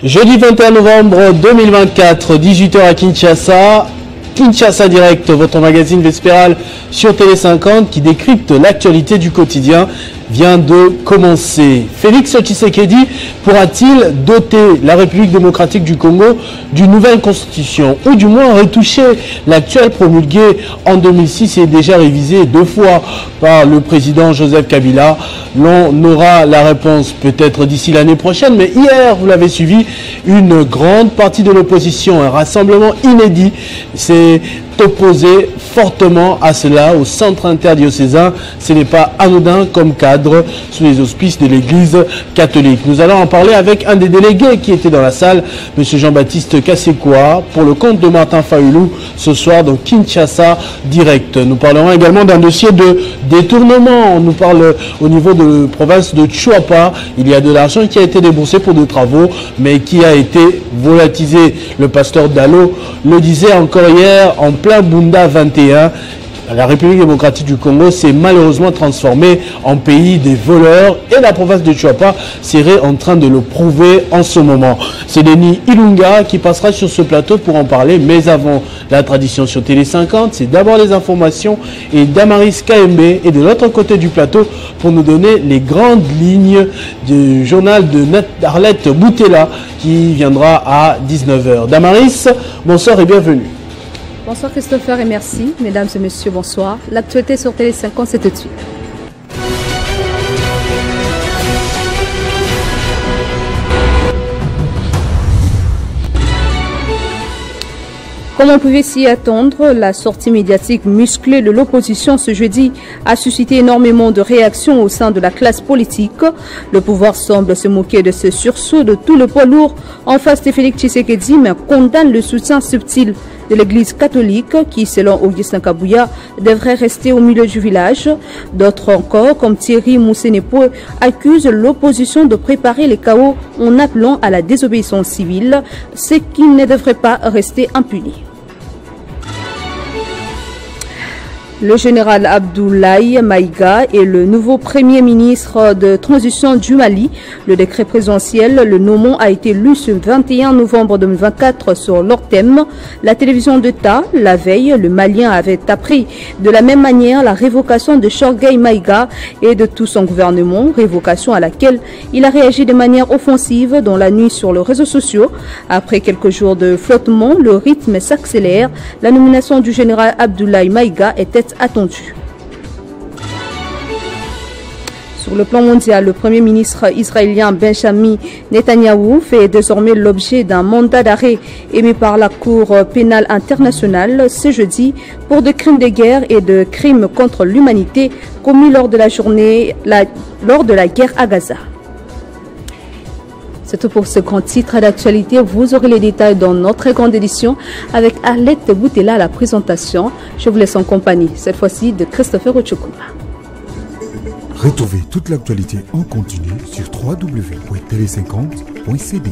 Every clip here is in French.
Jeudi 21 novembre 2024, 18h à Kinshasa. Kinshasa Direct, votre magazine vespéral sur Télé 50 qui décrypte l'actualité du quotidien, vient de commencer. Félix Tshisekedi pourra-t-il doter la République démocratique du Congo d'une nouvelle constitution ou du moins retoucher l'actuelle promulguée en 2006 et déjà révisée 2 fois par le président Joseph Kabila? L'on aura la réponse peut-être d'ici l'année prochaine, mais hier, vous l'avez suivi, une grande partie de l'opposition, un rassemblement inédit, s'est opposé fortement à cela au centre interdiocésain. Ce n'est pas anodin comme cadre sous les auspices de l'église catholique. Nous allons en parler avec un des délégués qui était dans la salle, M. Jean-Baptiste Kassekwa, pour le compte de Martin Fayoulou, ce soir dans Kinshasa Direct. Nous parlerons également d'un dossier de détournement. On nous parle au niveau de la province de Chuapa. Il y a de l'argent qui a été déboursé pour des travaux, mais qui a été volatilisé. Le pasteur Dalo le disait encore hier en plein Bunda 21. La République démocratique du Congo s'est malheureusement transformée en pays des voleurs et la province de Chuapa serait en train de le prouver en ce moment. C'est Denis Ilunga qui passera sur ce plateau pour en parler, mais avant la tradition sur Télé 50, c'est d'abord les informations et Damaris KMB est de l'autre côté du plateau pour nous donner les grandes lignes du journal de Arlette Boutella qui viendra à 19h. Damaris, bonsoir et bienvenue. Bonsoir Christopher et merci. Mesdames et messieurs, bonsoir. L'actualité sur Télé 50, c'est tout de suite. Comme on pouvait s'y attendre, la sortie médiatique musclée de l'opposition ce jeudi a suscité énormément de réactions au sein de la classe politique. Le pouvoir semble se moquer de ce sursaut de tout le poids lourd en face de Félix Tshisekedi, mais condamne le soutien subtil de l'église catholique qui, selon Augustin Kabouya, devrait rester au milieu du village. D'autres encore, comme Thierry Moussenepo, accusent l'opposition de préparer les chaos en appelant à la désobéissance civile, ce qui ne devrait pas rester impuni. Le général Abdoulaye Maïga est le nouveau premier ministre de transition du Mali. Le décret présidentiel, le nommant, a été lu ce 21 novembre 2024 sur l'ORTEM. La télévision d'État, la veille, le Malien avait appris de la même manière la révocation de Chorgueil Maïga et de tout son gouvernement, révocation à laquelle il a réagi de manière offensive dans la nuit sur les réseaux sociaux. Après quelques jours de flottement, le rythme s'accélère. La nomination du général Abdoulaye Maïga était attendue. Sur le plan mondial, le Premier ministre israélien Benjamin Netanyahou fait désormais l'objet d'un mandat d'arrêt émis par la Cour pénale internationale ce jeudi pour des crimes de guerre et de crimes contre l'humanité commis lors de la guerre à Gaza. C'est tout pour ce grand titre d'actualité. Vous aurez les détails dans notre grande édition avec Arlette Boutella à la présentation. Je vous laisse en compagnie, cette fois-ci, de Christopher Ochukuma. Retrouvez toute l'actualité en continu sur www.tele50.cd.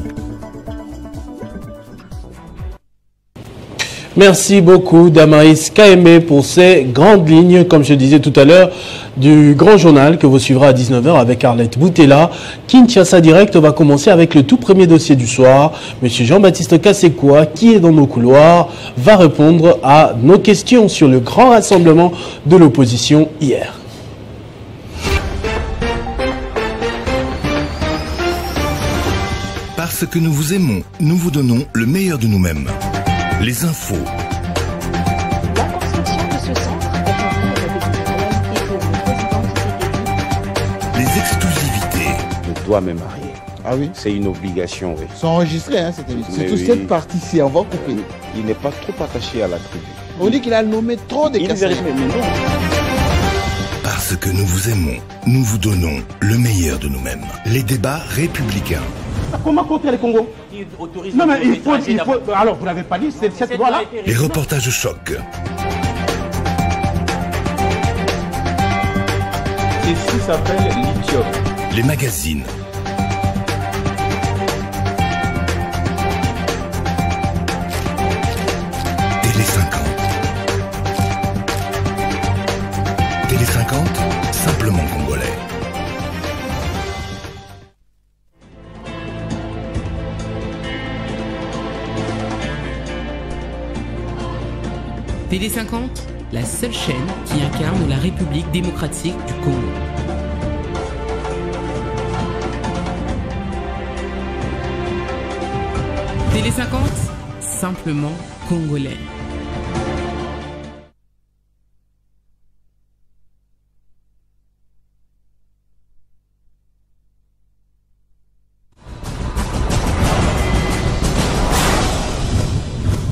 Merci beaucoup Damaris KMB pour ces grandes lignes, comme je disais tout à l'heure, du grand journal que vous suivrez à 19h avec Arlette Boutella. Kinshasa Direct va commencer avec le tout premier dossier du soir. Monsieur Jean-Baptiste Kassekwa, qui est dans nos couloirs, va répondre à nos questions sur le grand rassemblement de l'opposition hier. Parce que nous vous aimons, nous vous donnons le meilleur de nous-mêmes. Les infos. La construction de ce centre est en cours avec le problème et pour le président Tshisekedi. Les exclusivités. Je dois me marier. Ah oui? C'est une obligation, oui. Ils sont enregistrés, hein, cette émission. Mais Surtout oui. cette partie-ci, on va couper. Il n'est pas trop attaché à la tribu. On dit qu'il a nommé trop de Il casseroles. vérifie, mais non. Parce que nous vous aimons, nous vous donnons le meilleur de nous-mêmes. Les débats républicains. Comment contrer le Congo? Non mais il faut... Alors vous n'avez pas dit cette loi-là? Les reportages choc. Ceci s'appelle lithium. Les magazines. Télé 50. Télé 50, simplement congolais. Télé 50, la seule chaîne qui incarne la République démocratique du Congo. Télé 50, simplement congolais.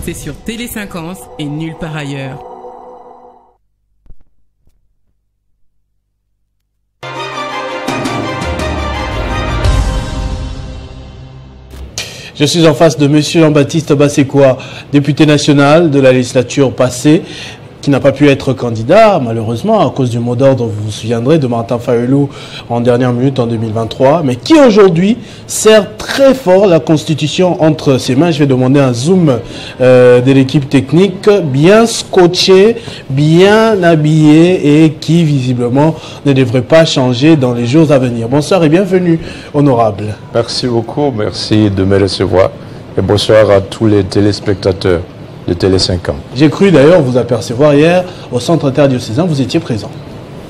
C'est sur Télé 50 et nulle part ailleurs. Je suis en face de M. Jean-Baptiste Basekwa, député national de la législature passée, qui n'a pas pu être candidat, malheureusement, à cause du mot d'ordre, vous vous souviendrez, de Martin Fayulu en dernière minute en 2023, mais qui aujourd'hui sert très fort la Constitution entre ses mains. Je vais demander un zoom de l'équipe technique, bien scotché, bien habillé et qui visiblement ne devrait pas changer dans les jours à venir. Bonsoir et bienvenue, honorable. Merci beaucoup, merci de me recevoir et bonsoir à tous les téléspectateurs de Télé 50. J'ai cru d'ailleurs vous apercevoir hier au centre interdiocésain, vous étiez présent.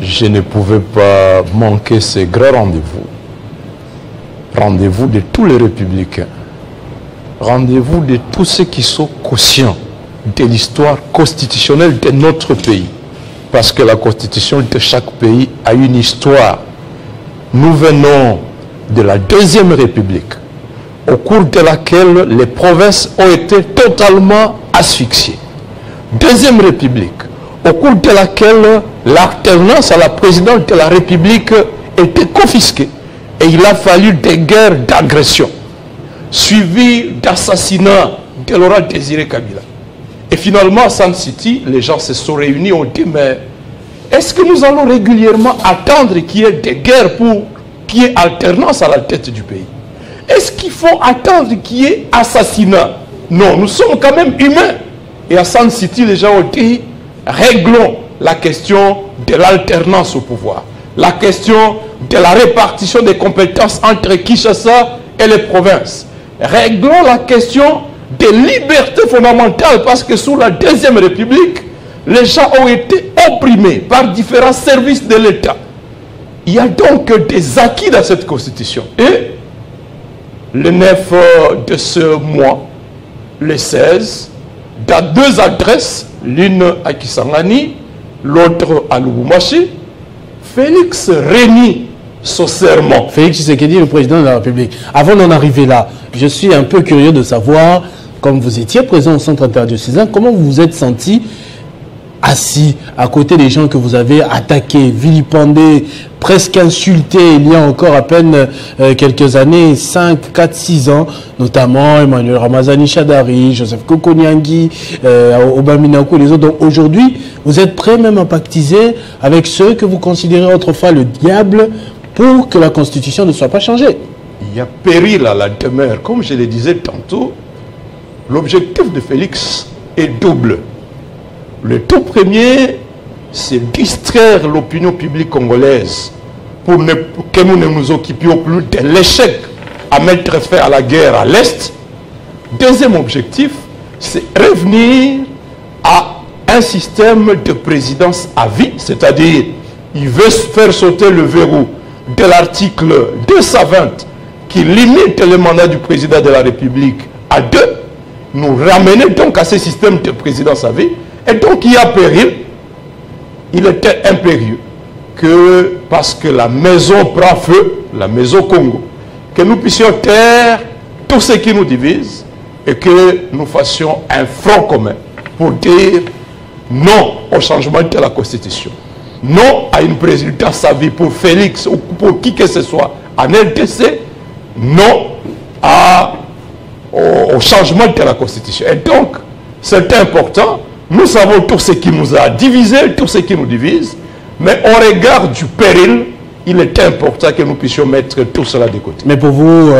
Je ne pouvais pas manquer ce grand rendez-vous. Rendez-vous de tous les républicains. Rendez-vous de tous ceux qui sont conscients de l'histoire constitutionnelle de notre pays. Parce que la constitution de chaque pays a une histoire. Nous venons de la Deuxième République, au cours de laquelle les provinces ont été totalement asphyxiées. Deuxième République, au cours de laquelle l'alternance à la présidence de la République était confisquée. Et il a fallu des guerres d'agression, suivies d'assassinats de Laurent Désiré Kabila. Et finalement, à Sun City, les gens se sont réunis et ont dit, mais est-ce que nous allons régulièrement attendre qu'il y ait des guerres pour qu'il y ait alternance à la tête du pays? Est-ce qu'il faut attendre qu'il y ait assassinat? Non, nous sommes quand même humains. Et à Sun City, les gens ont dit, réglons la question de l'alternance au pouvoir. La question de la répartition des compétences entre Kinshasa et les provinces. Réglons la question des libertés fondamentales parce que sous la Deuxième République, les gens ont été opprimés par différents services de l'État. Il y a donc des acquis dans cette constitution. Et le 9 de ce mois, le 16, dans deux adresses, l'une à Kisangani, l'autre à Lubumbashi, Félix renie son serment. Félix Tshisekedi, le président de la République. Avant d'en arriver là, je suis un peu curieux de savoir, comme vous étiez présent au centre interdiocésain, comment vous vous êtes senti assis à côté des gens que vous avez attaqués, vilipendés, presque insultés il y a encore à peine quelques années, 5, 4, 6 ans, notamment Emmanuel Ramazani Chadari, Joseph Kokoniangi, Obaminaku et les autres. Donc aujourd'hui, vous êtes prêts même à pactiser avec ceux que vous considérez autrefois le diable pour que la Constitution ne soit pas changée. Il y a péril à la demeure. Comme je le disais tantôt, l'objectif de Félix est double. Le tout premier, c'est distraire l'opinion publique congolaise pour que nous ne nous occupions plus de l'échec à mettre fin à la guerre à l'Est. Deuxième objectif, c'est revenir à un système de présidence à vie, c'est-à-dire il veut faire sauter le verrou de l'article 220 qui limite le mandat du président de la République à 2, nous ramener donc à ce système de présidence à vie. Et donc il y a péril, il était impérieux que, parce que la maison prend feu, la maison Congo, que nous puissions taire tout ce qui nous divise et que nous fassions un front commun pour dire non au changement de la Constitution, non à une présidence à vie pour Félix ou pour qui que ce soit en RDC, non au changement de la Constitution. Et donc, c'est important. Nous savons tout ce qui nous a divisés, tout ce qui nous divise, mais au regard du péril, il est important que nous puissions mettre tout cela de côté. Mais pour vous,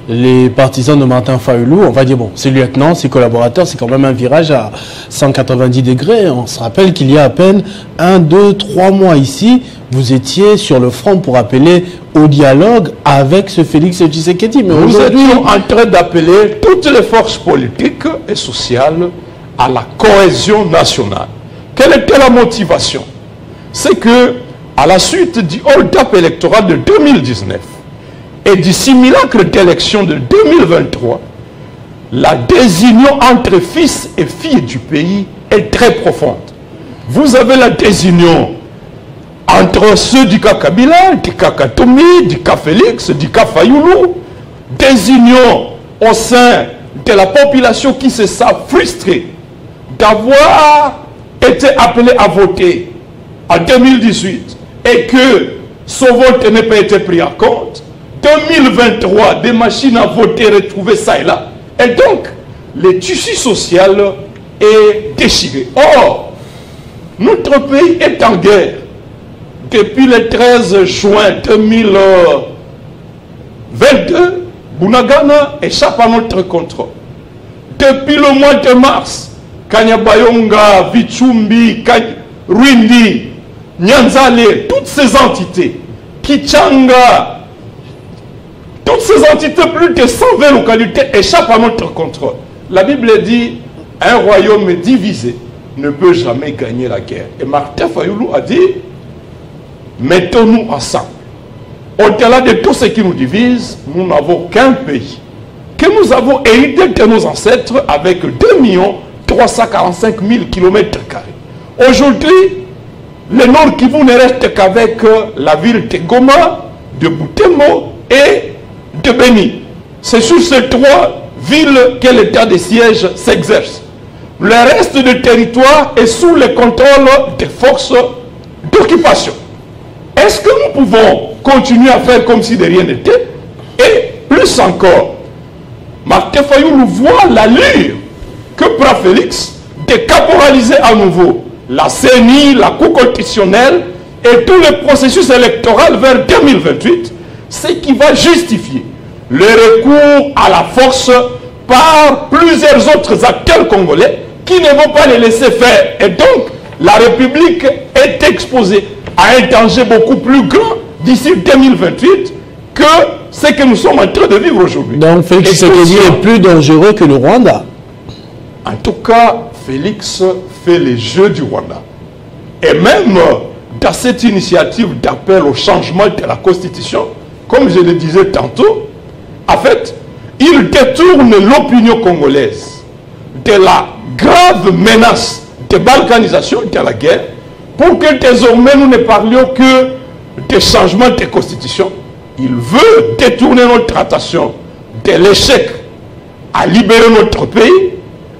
les partisans de Martin Fayulu, on va dire, bon, ses lieutenants, ses collaborateurs, c'est quand même un virage à 190 degrés. On se rappelle qu'il y a à peine 1, 2, 3 mois ici, vous étiez sur le front pour appeler au dialogue avec ce Félix Tshisekedi. Mais nous étions en train d'appeler toutes les forces politiques et sociales à la cohésion nationale. Quelle était la motivation? C'est que, à la suite du hold-up électoral de 2019 et du simulacre d'élection de 2023, la désunion entre fils et filles du pays est très profonde. Vous avez la désunion entre ceux du cas Kabila, du cas Katoumi, du cas Félix, du cas Fayoulou, désunion au sein de la population qui se sent frustrée d'avoir été appelée à voter en 2018 et que son vote n'a pas été pris en compte. 2023, des machines à voter retrouvées ça et là. Et donc, le tissu social est déchiré. Or, notre pays est en guerre. Depuis le 13 juin 2022, Bunagana échappe à notre contrôle. Depuis le mois de mars, Kanyabayonga, Vichumbi, Rwindi, Nyanzale, toutes ces entités, Kichanga, toutes ces entités, plus de 120 localités échappent à notre contrôle. La Bible dit, un royaume divisé ne peut jamais gagner la guerre. Et Martin Fayoulou a dit, mettons-nous ensemble. Au-delà de tout ce qui nous divise, nous n'avons qu'un pays que nous avons hérité de nos ancêtres avec 2 345 000 km². Aujourd'hui, le Nord Kivu ne reste qu'avec la ville de Goma, de Butembo et de Beni. C'est sur ces 3 villes que l'état de siège s'exerce. Le reste du territoire est sous le contrôle des forces d'occupation. Est-ce que nous pouvons continuer à faire comme si de rien n'était? Et plus encore, Martin Fayoulou voit l'allure que prend Félix de caporaliser à nouveau la CENI, la Cour constitutionnelle et tout le processus électoral vers 2028, ce qui va justifier le recours à la force par plusieurs autres acteurs congolais qui ne vont pas les laisser faire. Et donc, la République est exposée à un danger beaucoup plus grand d'ici 2028 que ce que nous sommes en train de vivre aujourd'hui. Donc, Félix Tshisekedi est plus dangereux que le Rwanda. En tout cas, Félix fait les jeux du Rwanda. Et même dans cette initiative d'appel au changement de la Constitution, comme je le disais tantôt, en fait, il détourne l'opinion congolaise de la grave menace de balkanisation, de la guerre, pour que désormais nous ne parlions que des changements de constitution. Il veut détourner notre attention de l'échec à libérer notre pays,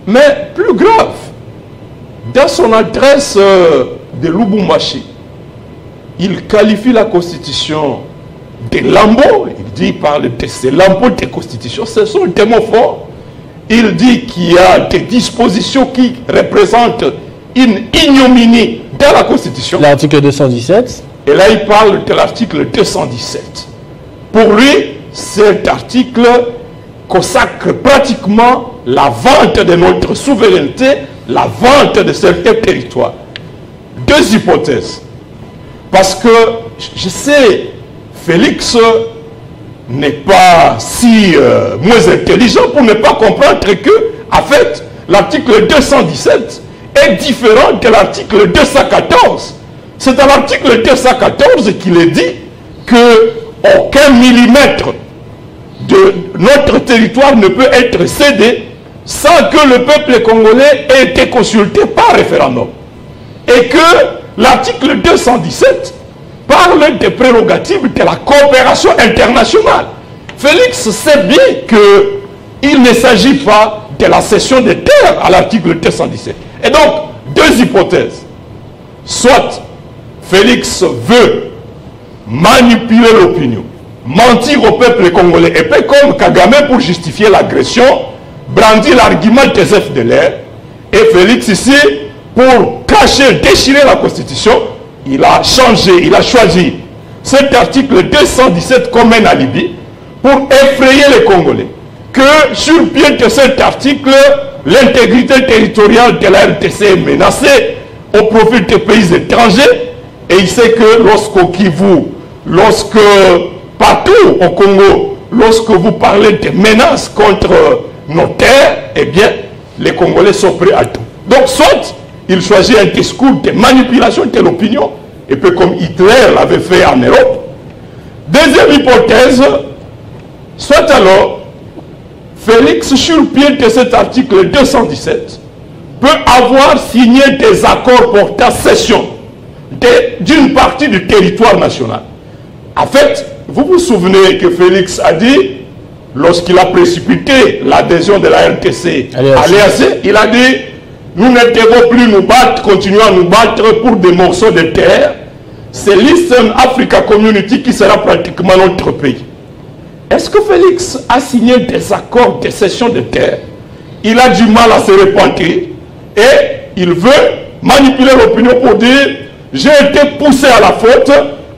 mais plus grave, dans son adresse de Lubumbashi, il qualifie la constitution de lambeaux. Il dit, il parle de ces lambeaux de constitution, ce sont des mots forts. Il dit qu'il y a des dispositions qui représentent une ignominie dans la constitution. L'article 217. Et là, il parle de l'article 217. Pour lui, cet article consacre pratiquement la vente de notre souveraineté, la vente de certains territoires. 2 hypothèses. Parce que, je sais, Félix n'est pas si moins intelligent pour ne pas comprendre que, en fait, l'article 217 est différent de l'article 214. C'est à l'article 214 qu'il est dit que aucun millimètre de notre territoire ne peut être cédé sans que le peuple congolais ait été consulté par référendum. Et que l'article 217 parle des prérogatives de la coopération internationale. Félix sait bien qu'il ne s'agit pas de la cession des terres à l'article 217. Et donc, 2 hypothèses. Soit Félix veut manipuler l'opinion, mentir au peuple congolais, et puis comme Kagame pour justifier l'agression, brandit l'argument des FDLR, et Félix ici, pour cacher, déchirer la constitution, il a changé, il a choisi cet article 217 comme un alibi pour effrayer les Congolais. Que sur pied de cet article, l'intégrité territoriale de la RDC est menacée au profit des pays étrangers. Et il sait que lorsqu'au Kivu, lorsque partout au Congo, lorsque vous parlez de menaces contre nos terres, eh bien, les Congolais sont prêts à tout. Donc, soit il choisit un discours de manipulation de l'opinion, et puis comme Hitler l'avait fait en Europe. Deuxième hypothèse, soit alors, Félix, sur le pied de cet article 217, peut avoir signé des accords portant cession d'une partie du territoire national. En fait, vous vous souvenez que Félix a dit, lorsqu'il a précipité l'adhésion de la RTC à l'EAC, il a dit, nous ne devons plus nous battre, continuer à nous battre pour des morceaux de terre. C'est l'Eastern Africa Community qui sera pratiquement notre pays. Est-ce que Félix a signé des accords de cession de terre? Il a du mal à se repentir et il veut manipuler l'opinion pour dire j'ai été poussé à la faute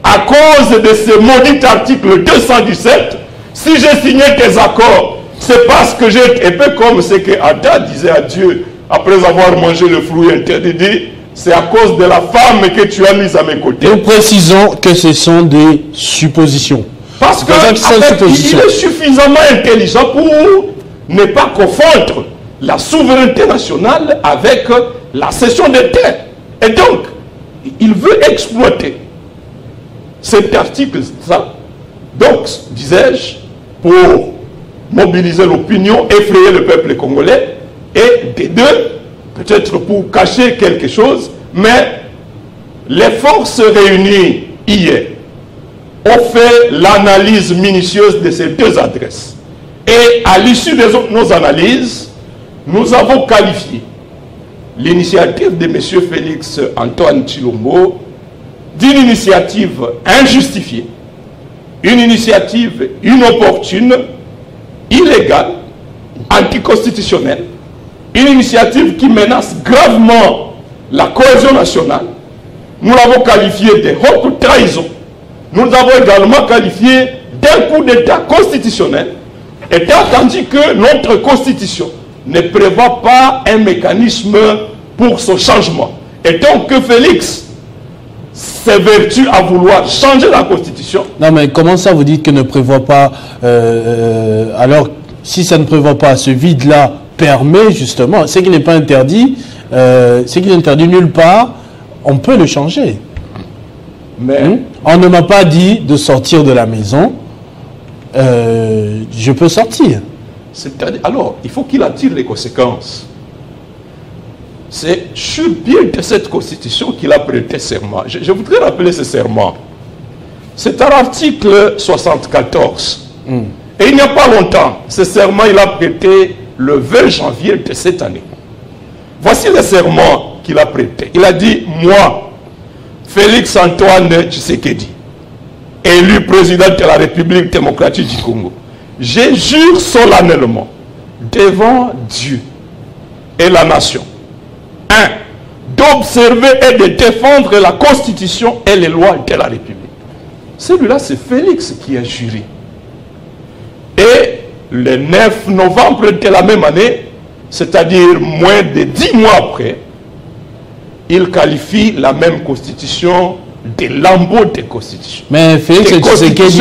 à cause de ce maudit article 217. Si j'ai signé des accords, c'est parce que j'ai été un peu comme ce que Adam disait à Dieu après avoir mangé le fruit interdit. C'est à cause de la femme que tu as mise à mes côtés. Nous précisons que ce sont des suppositions. Parce que il est suffisamment intelligent pour ne pas confondre la souveraineté nationale avec la cession des terres. Et donc, il veut exploiter cet article, ça. Donc, disais-je, pour mobiliser l'opinion, effrayer le peuple congolais, et des deux, peut-être pour cacher quelque chose, mais les forces réunies hier ont fait l'analyse minutieuse de ces deux adresses. Et à l'issue de nos analyses, nous avons qualifié l'initiative de M. Félix Antoine Tshilombo d'une initiative injustifiée, une initiative inopportune, illégale, anticonstitutionnelle, une initiative qui menace gravement la cohésion nationale. Nous l'avons qualifiée de haute trahison. Nous avons également qualifié d'un coup d'État constitutionnel, étant entendu que notre constitution ne prévoit pas un mécanisme pour ce changement. Et donc que Félix s'évertue à vouloir changer la constitution. Non mais comment ça vous dites que ne prévoit pas alors si ça ne prévoit pas, ce vide-là permet justement, c'est qu'il n'est pas interdit, c'est qu'il est interdit nulle part, on peut le changer. Mais on ne m'a pas dit de sortir de la maison, je peux sortir. Alors, il faut qu'il attire les conséquences. C'est sur le pied de cette constitution qu'il a prêté serment. Je voudrais rappeler ce serment. C'est à l'article 74. Et il n'y a pas longtemps, ce serment, il a prêté le 20 janvier de cette année. Voici le serment qu'il a prêté. Il a dit, moi, Félix Antoine Tshisekedi, élu président de la République démocratique du Congo, je jure solennellement devant Dieu et la nation, 1. d'observer et de défendre la Constitution et les lois de la République. Celui-là, c'est Félix qui a juré. Et le 9 novembre de la même année, c'est-à-dire moins de 10 mois après, il qualifie la même Constitution de lambeaux de Constitution. Mais Félix Tshisekedi,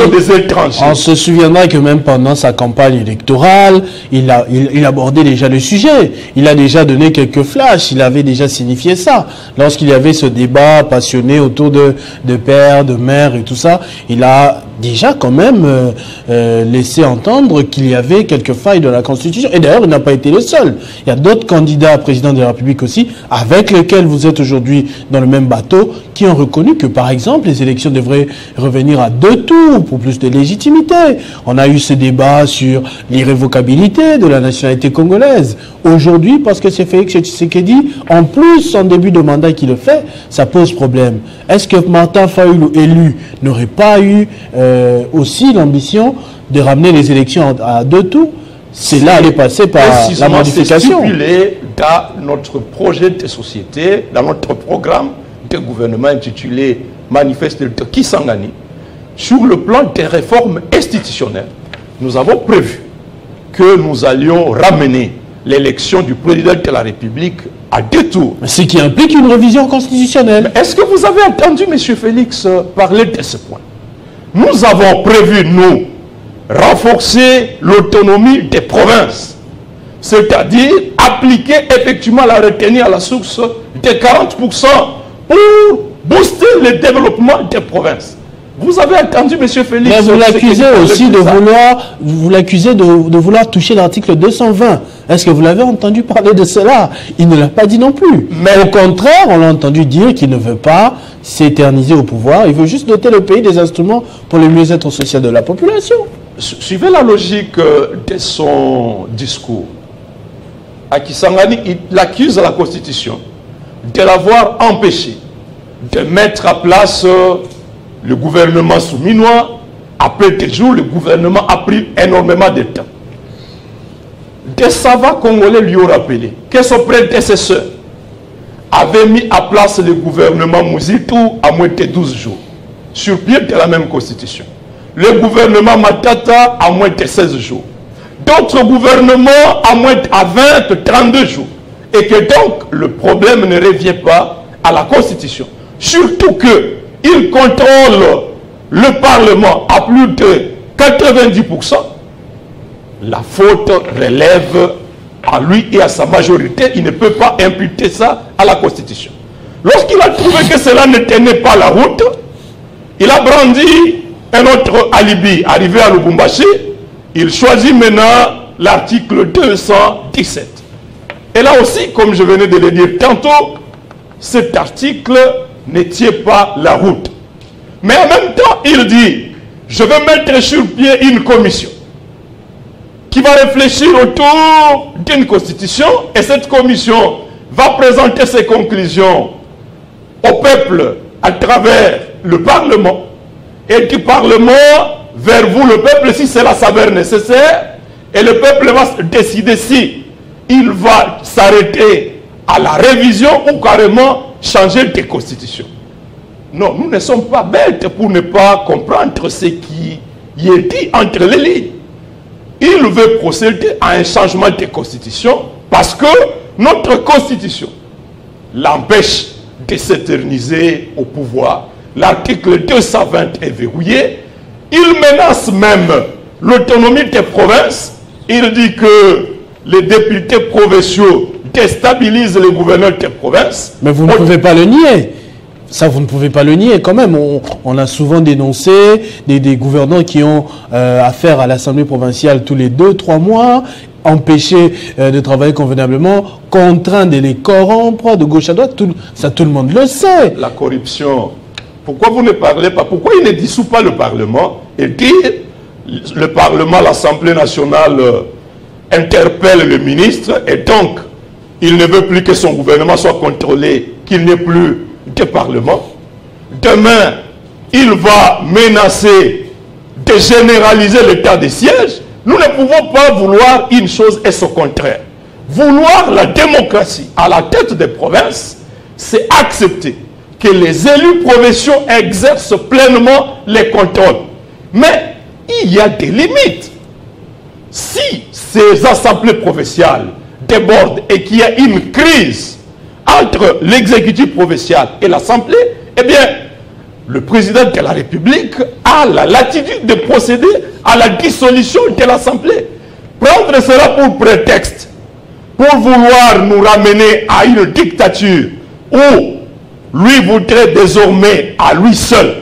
on se souviendra que même pendant sa campagne électorale, il abordait déjà le sujet. Il a déjà donné quelques flashs, il avait déjà signifié ça. Lorsqu'il y avait ce débat passionné autour de père, de mère et tout ça, il a déjà quand même laissé entendre qu'il y avait quelques failles de la Constitution. Et d'ailleurs, il n'a pas été le seul. Il y a d'autres candidats à président de la République aussi, avec lesquels vous êtes aujourd'hui dans le même bateau, qui ont reconnu que, par exemple, les élections devraient revenir à 2 tours pour plus de légitimité. On a eu ce débat sur l'irrévocabilité de la nationalité congolaise. Aujourd'hui, parce que c'est Félix Tshisekedi, en plus, en début de mandat qui le fait, ça pose problème. Est-ce que Martin Fayulu, élu, n'aurait pas eu aussi l'ambition de ramener les élections à 2 tours? C'est là elle est passée par la modification. C'est stipulé dans notre projet de société, dans notre programme de gouvernement intitulé Manifeste de Kisangani, sur le plan des réformes institutionnelles. Nous avons prévu que nous allions ramener l'élection du président de la République à 2 tours. Ce qui implique une révision constitutionnelle. Est-ce que vous avez entendu M. Félix parler de ce point? Nous avons prévu, nous, renforcer l'autonomie des provinces. c'est-à-dire appliquer effectivement la retenue à la source de 40% pour booster le développement des provinces. Vous avez entendu, M. Félix. Mais vous l'accusez aussi de vouloir, de vouloir toucher l'article 220. Est-ce que vous l'avez entendu parler de cela? Il ne l'a pas dit non plus. Mais au contraire, on l'a entendu dire qu'il ne veut pas s'éterniser au pouvoir. Il veut juste doter le pays des instruments pour le mieux-être social de la population. Suivez la logique de son discours. Akisangani, il accuse la Constitution de l'avoir empêché de mettre à place le gouvernement souminois. Après quelques jours, le gouvernement a pris énormément de temps. Des savants congolais lui ont rappelé que son prédécesseur avait mis à place le gouvernement Mouzitou à moins de 12 jours, sur pied de la même constitution. Le gouvernement Matata à moins de 16 jours. D'autres gouvernements à moins à 20, 32 jours. Et que donc, le problème ne revient pas à la constitution. Surtout qu'il contrôle le Parlement à plus de 90%. La faute relève à lui et à sa majorité. Il ne peut pas imputer ça à la Constitution. Lorsqu'il a trouvé que cela ne tenait pas la route, il a brandi un autre alibi. Arrivé à Lubumbashi, il choisit maintenant l'article 217. Et là aussi, comme je venais de le dire tantôt, cet article ne tient pas la route. Mais en même temps, il dit, je vais mettre sur pied une commission qui va réfléchir autour d'une constitution, et cette commission va présenter ses conclusions au peuple à travers le Parlement, et du Parlement vers vous, le peuple, si cela s'avère nécessaire, et le peuple va décider si il va s'arrêter à la révision ou carrément changer de constitution. Non, nous ne sommes pas bêtes pour ne pas comprendre ce qui y est dit entre les lignes. Il veut procéder à un changement de constitution parce que notre constitution l'empêche de s'éterniser au pouvoir. L'article 220 est verrouillé. Il menace même l'autonomie des provinces. Il dit que les députés provinciaux déstabilisent les gouverneurs des provinces. Mais vous ne pouvez pas le nier. Ça, vous ne pouvez pas le nier quand même. On a souvent dénoncé des gouverneurs qui ont affaire à l'Assemblée provinciale tous les 2-3 mois, empêchés de travailler convenablement, contraints de les corrompre de gauche à droite. Tout le monde le sait. La corruption. Pourquoi vous ne parlez pas? Pourquoi il ne dissout pas le Parlement et dit le Parlement, l'Assemblée nationale interpelle le ministre et donc il ne veut plus que son gouvernement soit contrôlé, qu'il n'y ait plus de Parlement. Demain, il va menacer de généraliser l'état de siège. Nous ne pouvons pas vouloir une chose et son contraire. Vouloir la démocratie à la tête des provinces, c'est accepter que les élus provinciaux exercent pleinement les contrôles. Mais il y a des limites. Si ces assemblées provinciales débordent et qu'il y a une crise entre l'exécutif provincial et l'Assemblée, eh bien, le président de la République a la latitude de procéder à la dissolution de l'Assemblée. Prendre cela pour prétexte, pour vouloir nous ramener à une dictature où lui voudrait désormais à lui seul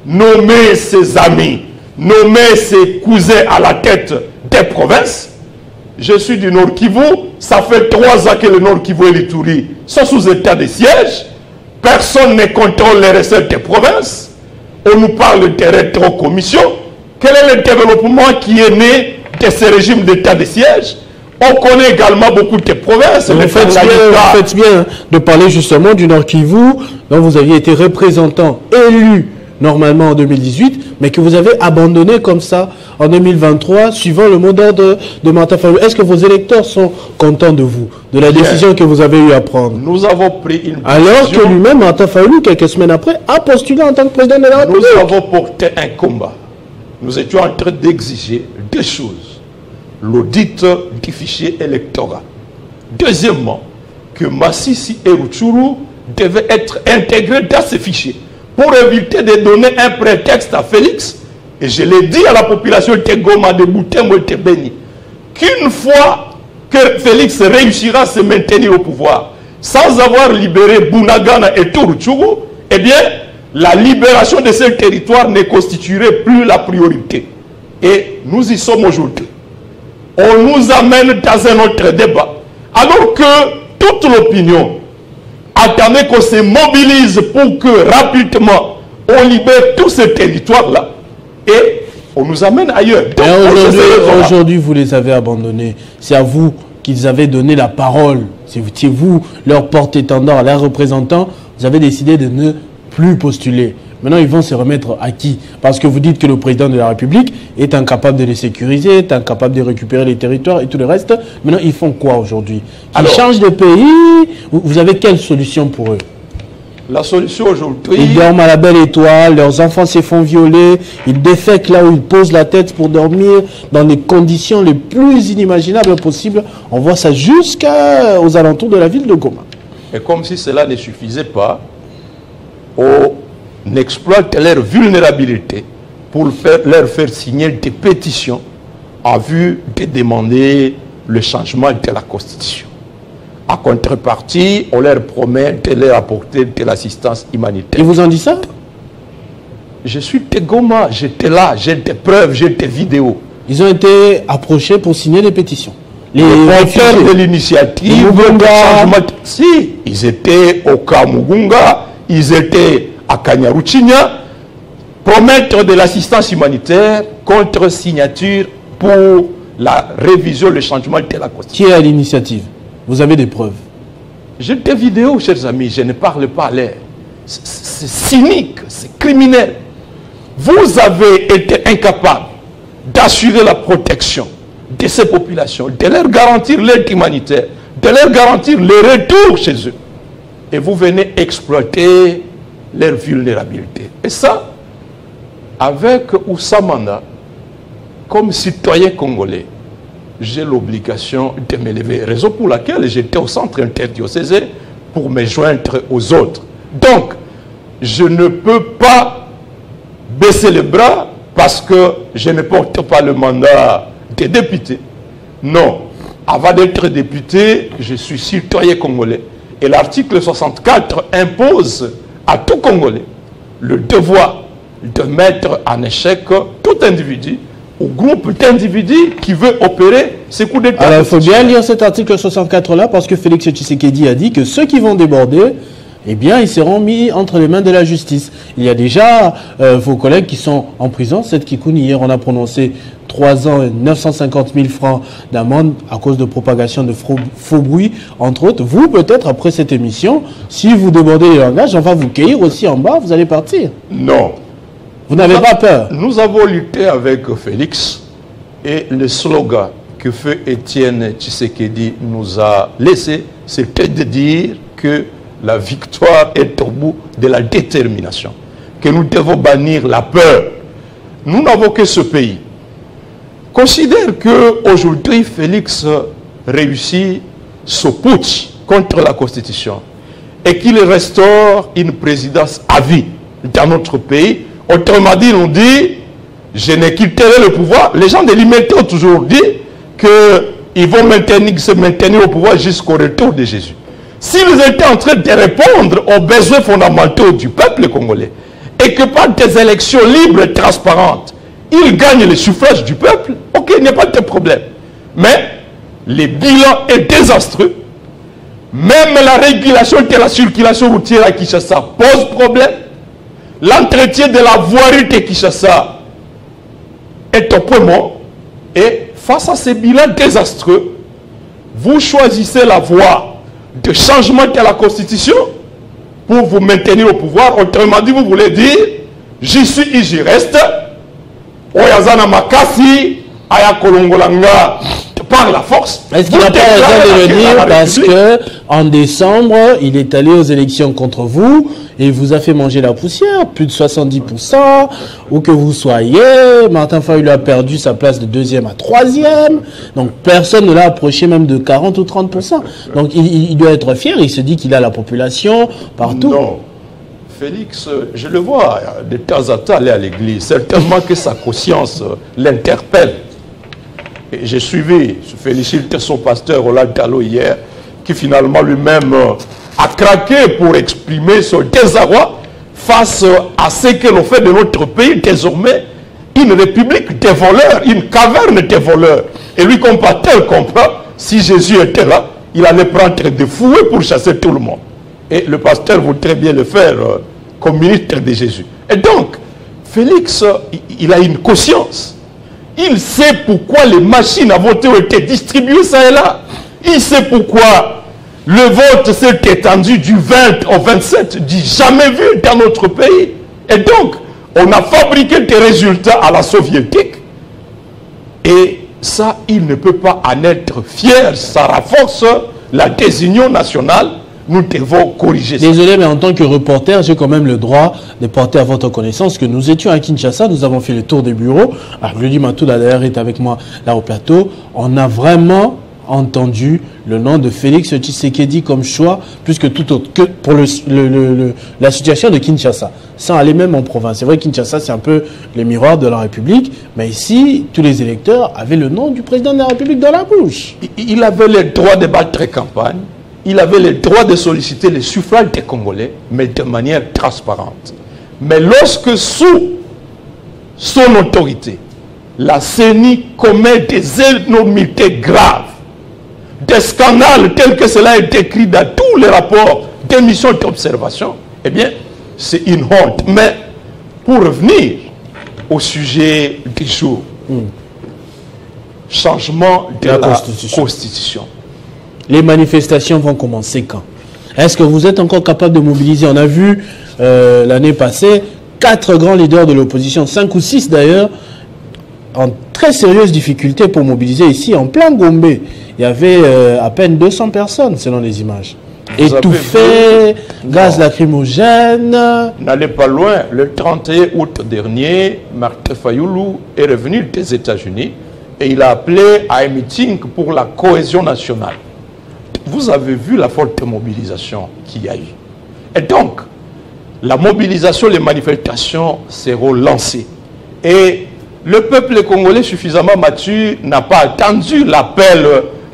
nommer ses amis, nommer ses cousins à la tête des provinces. Je suis du Nord Kivu, ça fait 3 ans que le Nord Kivu et l'Ituri sont sous état de siège. Personne ne contrôle les recettes des provinces. On nous parle de rétrocommission. Quel est le développement qui est né de ce régime d'état de siège? On connaît également beaucoup de provinces. Vous faites bien de parler justement du Nord Kivu, dont vous aviez été représentant élu normalement en 2018, mais que vous avez abandonné comme ça en 2023, suivant le mot d'ordre de Martin Fayulu. Est-ce que vos électeurs sont contents de vous, de la décision que vous avez eu à prendre? Nous avons pris une décision. Alors que lui-même, Martin Fayulu, quelques semaines après, a postulé en tant que président de la République. Nous avons porté un combat. Nous étions en train d'exiger 2 choses. L'audit du fichier électoral. Deuxièmement, que Massissi et Rutshuru devaient être intégrés dans ce fichier pour éviter de donner un prétexte à Félix. Et je l'ai dit à la population de Goma, de Boutembo et de Beni, qu'une fois que Félix réussira à se maintenir au pouvoir sans avoir libéré Bunagana et Tourutchougou, eh bien, la libération de ces territoires ne constituerait plus la priorité. Et nous y sommes aujourd'hui. On nous amène dans un autre débat. Alors que toute l'opinion attendait qu'on se mobilise pour que rapidement on libère tous ces territoires-là. Et on nous amène ailleurs. Aujourd'hui, vous les avez abandonnés. C'est à vous qu'ils avaient donné la parole. C'est vous, leur porte-étendard, leurs représentants. Vous avez décidé de ne plus postuler. Maintenant, ils vont se remettre à qui? Parce que vous dites que le président de la République est incapable de les sécuriser, est incapable de récupérer les territoires et tout le reste. Maintenant, ils font quoi aujourd'hui? Ils changent de pays? Vous avez quelle solution pour eux? La solution aujourd'hui... Ils dorment à la belle étoile, leurs enfants se font violer, ils défèquent là où ils posent la tête pour dormir, dans des conditions les plus inimaginables possibles. On voit ça jusqu'aux alentours de la ville de Goma. Et comme si cela ne suffisait pas, on exploite leur vulnérabilité pour leur faire signer des pétitions en vue de demander le changement de la Constitution. En contrepartie, on leur promet de leur apporter de l'assistance humanitaire. Ils vous ont dit ça? Je suis de Goma, j'étais là, j'ai des preuves, j'ai des vidéos. Ils ont été approchés pour signer les pétitions. Les porteurs de l'initiative, si, ils étaient au Kamugunga, ils étaient à Kanyaruchinya, promettre de l'assistance humanitaire contre signature pour la révision, le changement de la Constitution. Qui est à l'initiative? Vous avez des preuves? J'ai des vidéos, chers amis, je ne parle pas à l'air. C'est cynique, c'est criminel. Vous avez été incapable d'assurer la protection de ces populations, de leur garantir l'aide humanitaire, de leur garantir le retour chez eux. Et vous venez exploiter leur vulnérabilité. Et ça, avec Oussamana, comme citoyen congolais, j'ai l'obligation de m'élever. Raison pour laquelle j'étais au centre interdiocésain pour me joindre aux autres. Donc, je ne peux pas baisser les bras parce que je ne porte pas le mandat de député. Non. Avant d'être député, je suis citoyen congolais. Et l'article 64 impose à tout Congolais le devoir de mettre en échec tout individu ou groupe d'individus qui veut opérer ces coups d'État. Alors, il faut bien lire cet article 64-là parce que Félix Tshisekedi a dit que ceux qui vont déborder, eh bien, ils seront mis entre les mains de la justice. Il y a déjà vos collègues qui sont en prison. Cette Kikouni, hier, on a prononcé 3 ans et 950 000 francs d'amende à cause de propagation de faux bruits, entre autres. Vous, peut-être, après cette émission, si vous débordez les langages, on va vous cueillir aussi en bas, vous allez partir. Non. Vous n'avez pas peur? Nous avons lutté avec Félix et le slogan que feu Étienne Tshisekedi nous a laissé, c'était de dire que la victoire est au bout de la détermination, que nous devons bannir la peur. Nous n'avons que ce pays. Considère qu'aujourd'hui, Félix réussit ce putsch contre la Constitution et qu'il restaure une présidence à vie dans notre pays. Autrement dit, on dit, je ne quitterai le pouvoir. Les gens de l'IMET ont toujours dit qu'ils vont se maintenir au pouvoir jusqu'au retour de Jésus. S'ils étaient en train de répondre aux besoins fondamentaux du peuple congolais et que par des élections libres et transparentes, ils gagnent le suffrage du peuple, ok, il n'y a pas de problème. Mais le bilan est désastreux. Même la régulation de la circulation routière à Kinshasa pose problème. L'entretien de la voirie de Kinshasa est au point mort. Et face à ces bilans désastreux, vous choisissez la voie de changement de la Constitution pour vous maintenir au pouvoir. Autrement dit, vous voulez dire, j'y suis et j'y reste. Oyazana Makasi, Aya Kolongolanga, par la force. Est-ce qu'il n'a pas raison de le dire parce que en décembre, il est allé aux élections contre vous et il vous a fait manger la poussière, plus de 70%, où que vous soyez. Martin Fayulu a perdu sa place de 2e à 3e. Donc personne ne l'a approché même de 40 ou 30%. Donc il doit être fier, il se dit qu'il a la population partout. Non. Félix, je le vois de temps en temps aller à l'église. Certainement que sa conscience l'interpelle. J'ai suivi, je félicite son pasteur Roland Tallo hier, qui finalement lui-même a craqué pour exprimer son désarroi face à ce que l'on fait de notre pays désormais une république des voleurs, une caverne des voleurs. Et lui, comme pasteur, comprend, si Jésus était là, il allait prendre des fouets pour chasser tout le monde. Et le pasteur voudrait bien le faire comme ministre de Jésus. Et donc, Félix, il a une conscience. Il sait pourquoi les machines à voter ont été distribuées ça et là. Il sait pourquoi le vote s'est étendu du 20 au 27, du jamais vu dans notre pays. Et donc, on a fabriqué des résultats à la soviétique. Et ça, il ne peut pas en être fier. Ça renforce la désunion nationale. Nous devons corriger ça. Désolé, mais en tant que reporter, j'ai quand même le droit de porter à votre connaissance que nous étions à Kinshasa, nous avons fait le tour des bureaux. Alors, Rudy Matouda d'ailleurs est avec moi là au plateau. On a vraiment entendu le nom de Félix Tshisekedi comme choix, plus que tout autre, que pour la situation de Kinshasa, sans aller même en province. C'est vrai que Kinshasa, c'est un peu le miroir de la République, mais ici, tous les électeurs avaient le nom du président de la République dans la bouche. Il avait le droit de battre campagne, il avait le droit de solliciter le suffrage des Congolais, mais de manière transparente. Mais lorsque sous son autorité, la CENI commet des énormités graves, des scandales tels que cela est écrit dans tous les rapports des missions d'observation, eh bien, c'est une honte. Mais pour revenir au sujet du jour, changement de la Constitution. Les manifestations vont commencer quand? Est-ce que vous êtes encore capable de mobiliser? On a vu l'année passée 4 grands leaders de l'opposition, 5 ou 6 d'ailleurs, en très sérieuse difficulté pour mobiliser ici, en plein Gombe. Il y avait à peine 200 personnes selon les images. Étouffés, gaz lacrymogène. N'allez pas loin. Le 31 août dernier, Martin Fayoulou est revenu des États-Unis et il a appelé à un meeting pour la cohésion nationale. Vous avez vu la forte mobilisation qu'il y a eu. Et donc, la mobilisation, les manifestations seront lancées. Et le peuple congolais suffisamment mature n'a pas attendu l'appel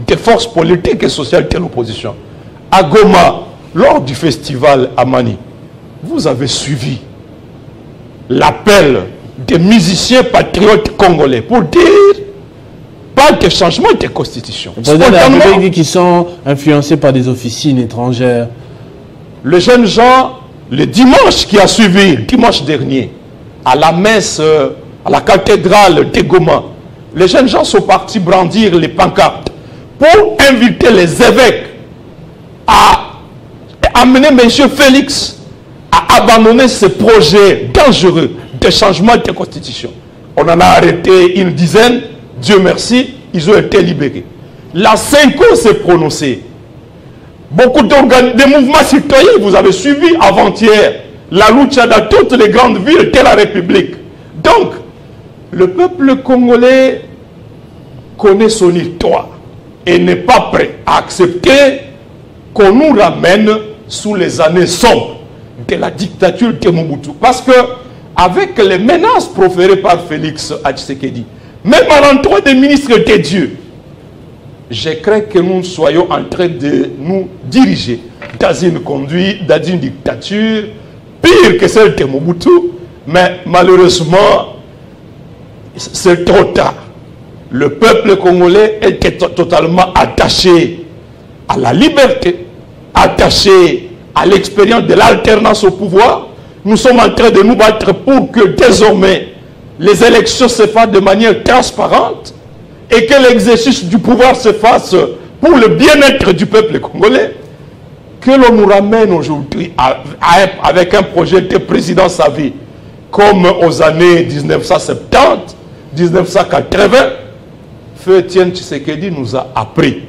des forces politiques et sociales de l'opposition. À Goma, lors du festival Amani, vous avez suivi l'appel des musiciens patriotes congolais pour dire pas de changement de constitution. Le président de la République dit qu'ils sont influencés par des officines étrangères. Les jeunes gens, le dimanche qui a suivi, dimanche dernier, à la messe, à la cathédrale de Goma, les jeunes gens sont partis brandir les pancartes pour inviter les évêques à amener M. Félix à abandonner ce projet dangereux de changement de constitution. On en a arrêté une dizaine, Dieu merci, ils ont été libérés. La CENCO s'est prononcée. Beaucoup de mouvements citoyens, vous avez suivi avant-hier la lutte dans toutes les grandes villes de la République. Donc, le peuple congolais connaît son histoire et n'est pas prêt à accepter qu'on nous ramène sous les années sombres de la dictature de Mobutu. Parce que, avec les menaces proférées par Félix Tshisekedi, même à l'endroit des ministres de Dieu, je crains que nous soyons en train de nous diriger dans une conduite, dans une dictature pire que celle de Mobutu, mais malheureusement, c'est trop tard. Le peuple congolais était totalement attaché à la liberté, attaché à l'expérience de l'alternance au pouvoir. Nous sommes en train de nous battre pour que désormais les élections se fassent de manière transparente et que l'exercice du pouvoir se fasse pour le bien-être du peuple congolais. Que l'on nous ramène aujourd'hui avec un projet de président Savi comme aux années 1970, 1980, Feu Etienne Tshisekedi nous a appris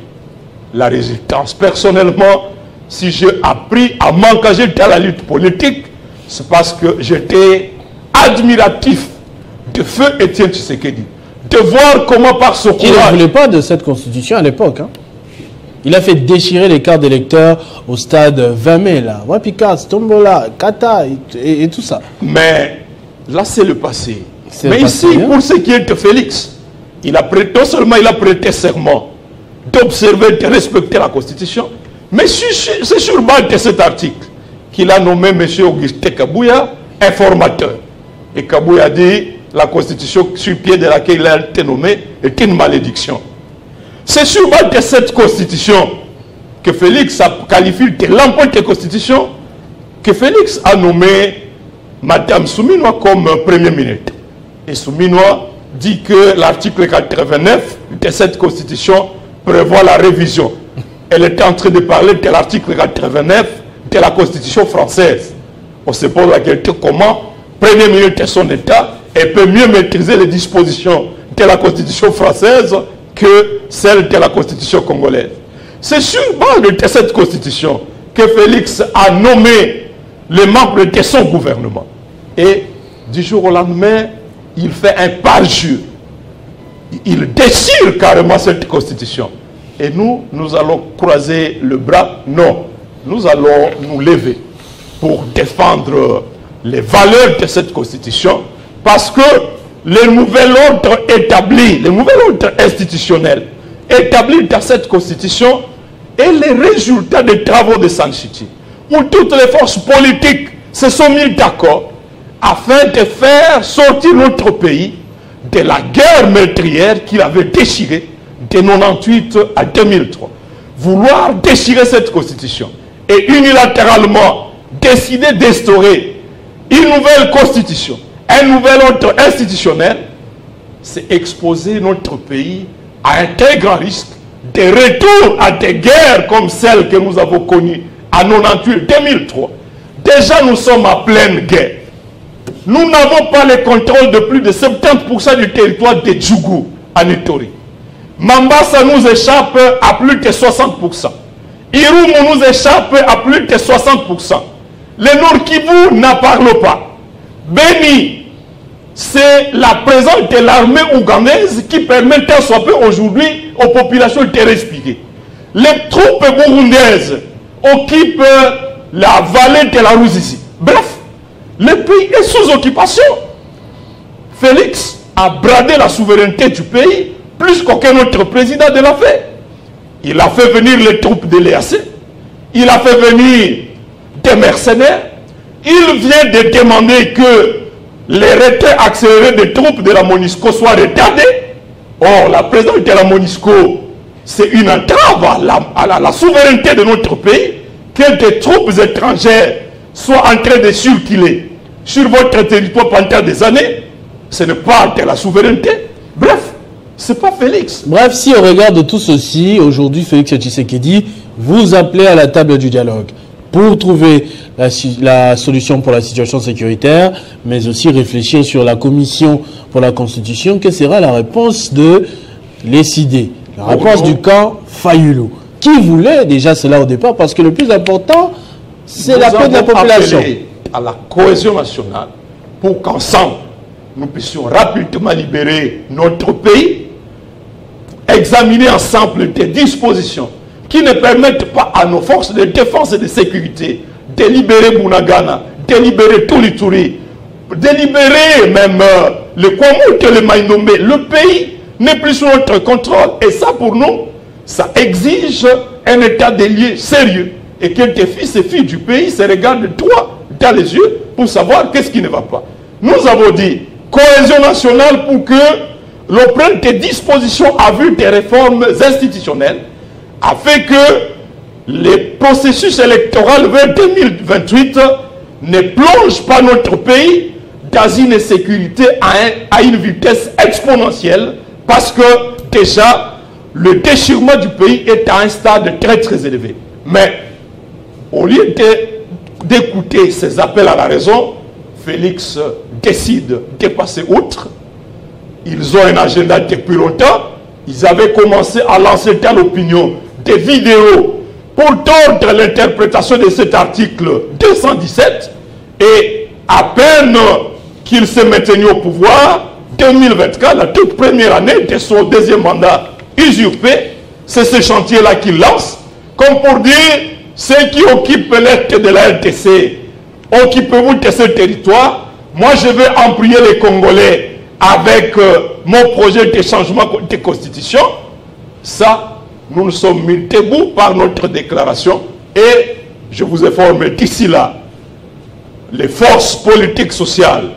la résistance. Personnellement, si j'ai appris à m'engager dans la lutte politique, c'est parce que j'étais admiratif de Feu Etienne Tshisekedi. De voir comment par ce courage... Il ne voulait pas de cette constitution à l'époque. Hein. Il a fait déchirer les cartes d'électeurs au stade 20 mai, là. Wapikat, Tombola, Kata et tout ça. Mais là, c'est le passé. Mais ici, pour ce qui est de Félix, non seulement il a prêté serment d'observer et de respecter la Constitution, mais c'est sur base de cet article qu'il a nommé M. Augustin Kabouya informateur. Et Kabouya a dit la Constitution sur pied de laquelle il a été nommé est une malédiction. C'est sur base de cette Constitution que Félix a qualifié de l'empreinte de Constitution que Félix a nommé Mme Souminois comme Premier ministre. Et Souminois dit que l'article 89 de cette Constitution prévoit la révision. Elle était en train de parler de l'article 89 de la Constitution française. On se pose la question comment Premier ministre de son État et peut mieux maîtriser les dispositions de la Constitution française que celles de la Constitution congolaise. C'est sur base de cette Constitution que Félix a nommé les membres de son gouvernement. Et du jour au lendemain, il fait un parjure. Il déchire carrément cette Constitution. Et nous allons croiser le bras. Non, nous allons nous lever pour défendre les valeurs de cette Constitution, parce que le nouvel ordre établi, le nouvel ordre institutionnel établi dans cette Constitution est le résultat des travaux de Sanchiti, où toutes les forces politiques se sont mises d'accord afin de faire sortir notre pays de la guerre meurtrière qu'il avait déchirée de 1998 à 2003. Vouloir déchirer cette Constitution et unilatéralement décider d'instaurer une nouvelle Constitution, un nouvel ordre institutionnel, c'est exposer notre pays à un très grand risque de retour à des guerres comme celles que nous avons connues en 1998-2003. Déjà, nous sommes en pleine guerre. Nous n'avons pas le contrôle de plus de 70% du territoire de Djougou en Ituri. Mambasa nous échappe à plus de 60%. Irumu nous échappe à plus de 60%. Le Nord Kivu n'en parle pas. Beni, c'est la présence de l'armée ougandaise qui permet tant soit peu aujourd'hui aux populations de respirer. Les troupes burundaises occupent la vallée de la Ruzizi. Bref, le pays est sous occupation. Félix a bradé la souveraineté du pays plus qu'aucun autre président de l'a fait. Il a fait venir les troupes de l'EAC. Il a fait venir des mercenaires. Il vient de demander que les retraits accélérés des troupes de la MONUSCO soient retardés. Or, la présence de la MONUSCO, c'est une entrave à la souveraineté de notre pays, que des troupes étrangères soient en train de circuler sur votre territoire pendant des années. Ce n'est pas de la souveraineté. Bref, c'est pas Félix. Bref, si on regarde tout ceci, aujourd'hui, Félix Tshisekedi vous appelez à la table du dialogue pour trouver la solution pour la situation sécuritaire, mais aussi réfléchir sur la commission pour la Constitution. Quelle sera la réponse de l'ESID, la réponse du camp Fayulu, qui voulait déjà cela au départ, parce que le plus important, c'est la paix de la population. À la cohésion nationale, pour qu'ensemble, nous puissions rapidement libérer notre pays, examiner ensemble des dispositions qui ne permettent pas à nos forces de défense et de sécurité de libérer Bunagana, de libérer Tulituri, de libérer même le Kwamut et le Maindombe. Le pays n'est plus sous notre contrôle. Et ça, pour nous, ça exige un état des lieux sérieux. Et que tes fils et filles du pays se regardent droit dans les yeux pour savoir qu'est-ce qui ne va pas. Nous avons dit cohésion nationale pour que l'on prenne des dispositions à vue des réformes institutionnelles afin que les processus électoraux vers 2028 ne plongent pas notre pays dans une insécurité à une vitesse exponentielle, parce que déjà le déchirement du pays est à un stade très très élevé. Mais au lieu d'écouter ces appels à la raison, Félix décide de passer outre. Ils ont un agenda depuis longtemps. Ils avaient commencé à lancer dans l'opinion des vidéos pour tordre l'interprétation de cet article 217. Et à peine qu'il s'est maintenu au pouvoir, 2024, la toute première année de son deuxième mandat usurpé, c'est ce chantier-là qu'il lance, comme pour dire, ceux qui occupent l'est de la RDC, occupez-vous de ce territoire, moi je vais employer les Congolais avec mon projet de changement de constitution, ça, nous nous sommes mis debout par notre déclaration et je vous informe d'ici là, les forces politiques sociales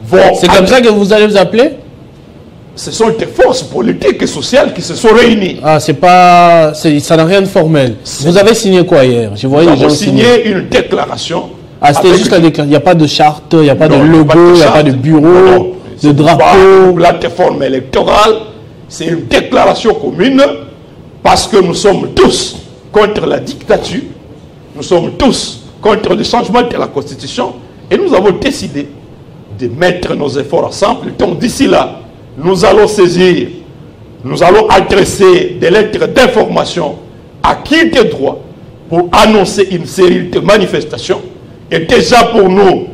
vont... C'est comme ça que vous allez vous appeler? Ce sont des forces politiques et sociales qui se sont réunies. Ah, c'est pas... ça n'a rien de formel. Vous avez signé quoi hier? Je voyais nous les gens avons signé une déclaration. Ah, c'était juste la déclaration. Il n'y a pas de charte, il n'y a pas de logo, il n'y a pas de bureau, de drapeau. La plateforme électorale, c'est une déclaration commune parce que nous sommes tous contre la dictature, nous sommes tous contre le changement de la Constitution et nous avons décidé de mettre nos efforts ensemble. Donc d'ici là, nous allons saisir, nous allons adresser des lettres d'information à qui de droit pour annoncer une série de manifestations. Et déjà pour nous,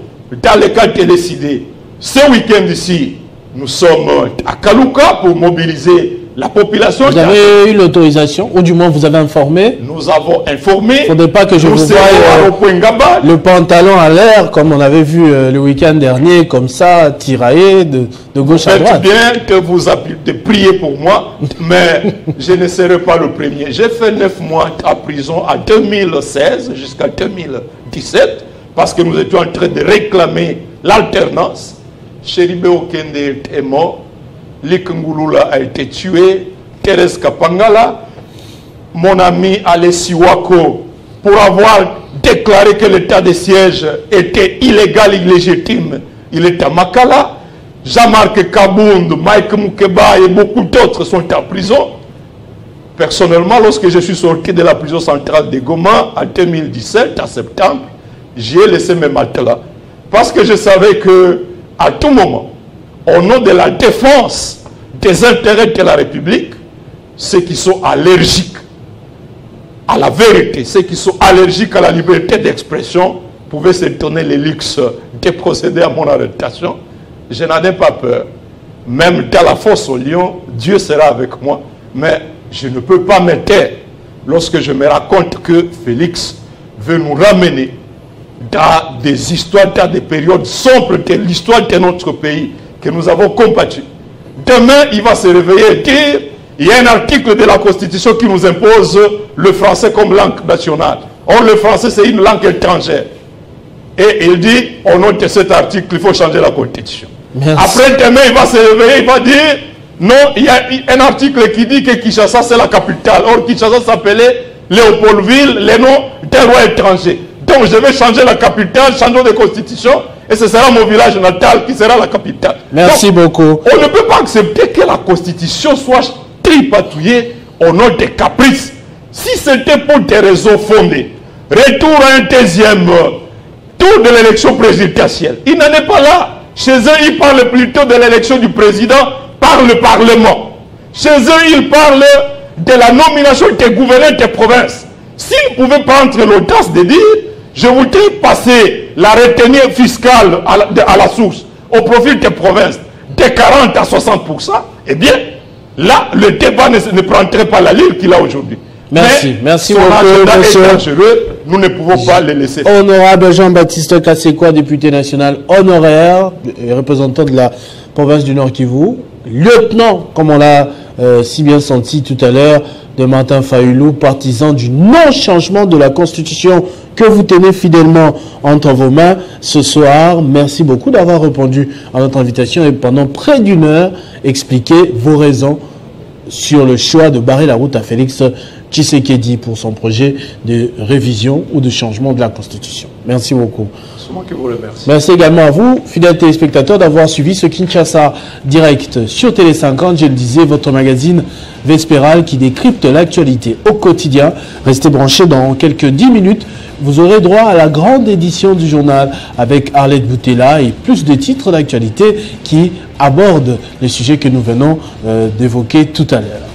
dans le cas de décider, ce week-end ici, nous sommes à Kalouka pour mobiliser la population. Vous avez eu l'autorisation, ou du moins vous avez informé? Nous avons informé. Il ne faudrait pas que je vous voie le pantalon à l'air, comme on avait vu le week-end dernier, comme ça, tiraillé de gauche à droite. Faites bien que vous de prier pour moi, mais je ne serai pas le premier. J'ai fait 9 mois à prison en 2016 jusqu'à 2017, parce que nous étions en train de réclamer l'alternance. Cheribe Okende est mort. Likungulula a été tué, Thérèse Kapangala, mon ami Alessi Wako, pour avoir déclaré que l'état de siège était illégal, illégitime, il est à Makala. Jean-Marc Kabound, Mike Moukeba et beaucoup d'autres sont en prison. Personnellement, lorsque je suis sorti de la prison centrale de Goma en 2017, en septembre, j'y ai laissé mes matelas. Parce que je savais que à tout moment, au nom de la défense des intérêts de la République, ceux qui sont allergiques à la vérité, ceux qui sont allergiques à la liberté d'expression, pouvaient se donner le luxe de procéder à mon arrestation. Je n'en ai pas peur. Même dans la fosse au lion, Dieu sera avec moi. Mais je ne peux pas me taire lorsque je me rends compte que Félix veut nous ramener dans des histoires, dans des périodes sombres de l'histoire de notre pays que nous avons combattu. Demain, il va se réveiller et dire, il y a un article de la Constitution qui nous impose le français comme langue nationale. Or, le français, c'est une langue étrangère. Et il dit, au nom de cet article, il faut changer la Constitution. Merci. Après, demain, il va se réveiller, il va dire, non, il y a un article qui dit que Kinshasa, c'est la capitale. Or, Kinshasa s'appelait Léopoldville, les noms d'un roi étranger. Donc, je vais changer la capitale, changeons de constitution, et ce sera mon village natal qui sera la capitale. Merci beaucoup. On ne peut pas accepter que la constitution soit tripatouillée au nom des caprices. Si c'était pour des raisons fondées, retour à un deuxième tour de l'élection présidentielle. Il n'en est pas là. Chez eux, ils parlent plutôt de l'élection du président par le Parlement. Chez eux, ils parlent de la nomination des gouverneurs des provinces. S'ils pouvaient prendre l'audace de dire, je voudrais passer la retenue fiscale à la source au profit des provinces de 40 à 60%, eh bien, là, le débat ne prendrait pas l'allure qu'il a aujourd'hui. Merci, merci beaucoup, monsieur. Nous ne pouvons pas le laisser. Honorable Jean-Baptiste Kassekwa, député national honoraire et représentant de la province du Nord Kivu, lieutenant, comme on l'a si bien senti tout à l'heure, de Martin Fayulu, partisan du non-changement de la Constitution que vous tenez fidèlement entre vos mains ce soir. Merci beaucoup d'avoir répondu à notre invitation et pendant près d'une heure expliqué vos raisons sur le choix de barrer la route à Félix Tshisekedi pour son projet de révision ou de changement de la Constitution. Merci beaucoup. C'est moi qui vous remercie. Merci également à vous, fidèles téléspectateurs, d'avoir suivi ce Kinshasa Direct sur Télé 50. Je le disais, votre magazine Vespéral qui décrypte l'actualité au quotidien. Restez branchés dans quelques 10 minutes. Vous aurez droit à la grande édition du journal avec Arlette Boutella et plus de titres d'actualité qui abordent les sujets que nous venons d'évoquer tout à l'heure.